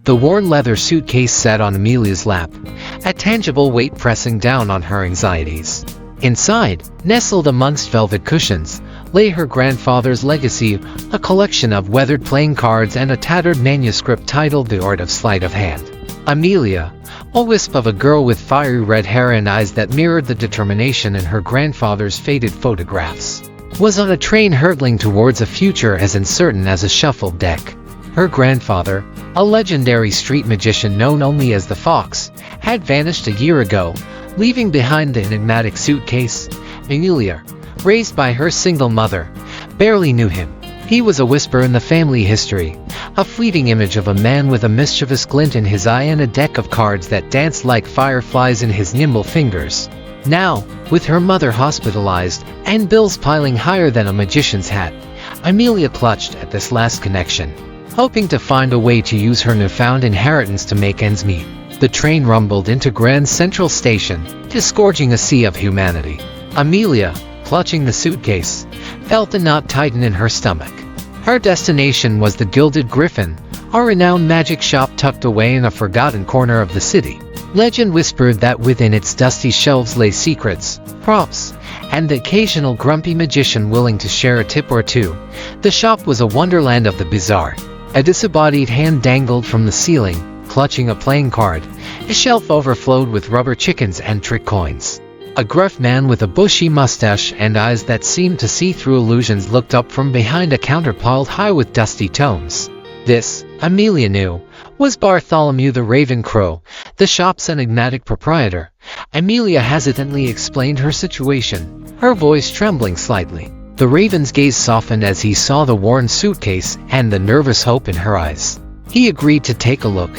The worn leather suitcase sat on Amelia's lap, a tangible weight pressing down on her anxieties. Inside, nestled amongst velvet cushions, lay her grandfather's legacy, a collection of weathered playing cards and a tattered manuscript titled The Art of Sleight of Hand. Amelia, a wisp of a girl with fiery red hair and eyes that mirrored the determination in her grandfather's faded photographs, was on a train hurtling towards a future as uncertain as a shuffled deck. Her grandfather, a legendary street magician known only as the Fox, had vanished a year ago, leaving behind the enigmatic suitcase. Amelia, raised by her single mother, barely knew him. He was a whisper in the family history, a fleeting image of a man with a mischievous glint in his eye and a deck of cards that danced like fireflies in his nimble fingers. Now, with her mother hospitalized and bills piling higher than a magician's hat, Amelia clutched at this last connection, hoping to find a way to use her newfound inheritance to make ends meet. The train rumbled into Grand Central Station, disgorging a sea of humanity. Amelia, clutching the suitcase, felt a knot tighten in her stomach. Her destination was the Gilded Griffin, a renowned magic shop tucked away in a forgotten corner of the city. Legend whispered that within its dusty shelves lay secrets, props, and the occasional grumpy magician willing to share a tip or two. The shop was a wonderland of the bizarre. A disembodied hand dangled from the ceiling, clutching a playing card. A shelf overflowed with rubber chickens and trick coins. A gruff man with a bushy mustache and eyes that seemed to see through illusions looked up from behind a counter piled high with dusty tomes. This, Amelia knew, was Bartholomew the Raven Crow, the shop's enigmatic proprietor. Amelia hesitantly explained her situation, her voice trembling slightly. The Raven's gaze softened as he saw the worn suitcase and the nervous hope in her eyes. He agreed to take a look,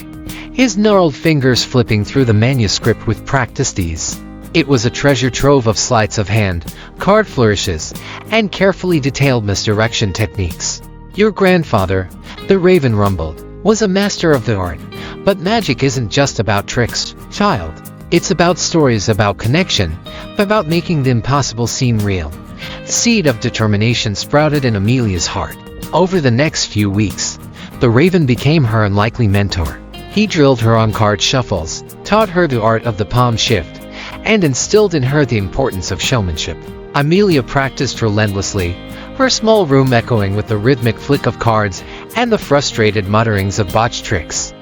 his gnarled fingers flipping through the manuscript with practiced ease. It was a treasure trove of sleights of hand, card flourishes, and carefully detailed misdirection techniques. Your grandfather, the Raven rumbled, was a master of the art. But magic isn't just about tricks, child. It's about stories, about connection, about making the impossible seem real. The seed of determination sprouted in Amelia's heart. Over the next few weeks, the Raven became her unlikely mentor. He drilled her on card shuffles, taught her the art of the palm shift, and instilled in her the importance of showmanship. Amelia practiced relentlessly, her small room echoing with the rhythmic flick of cards and the frustrated mutterings of botched tricks.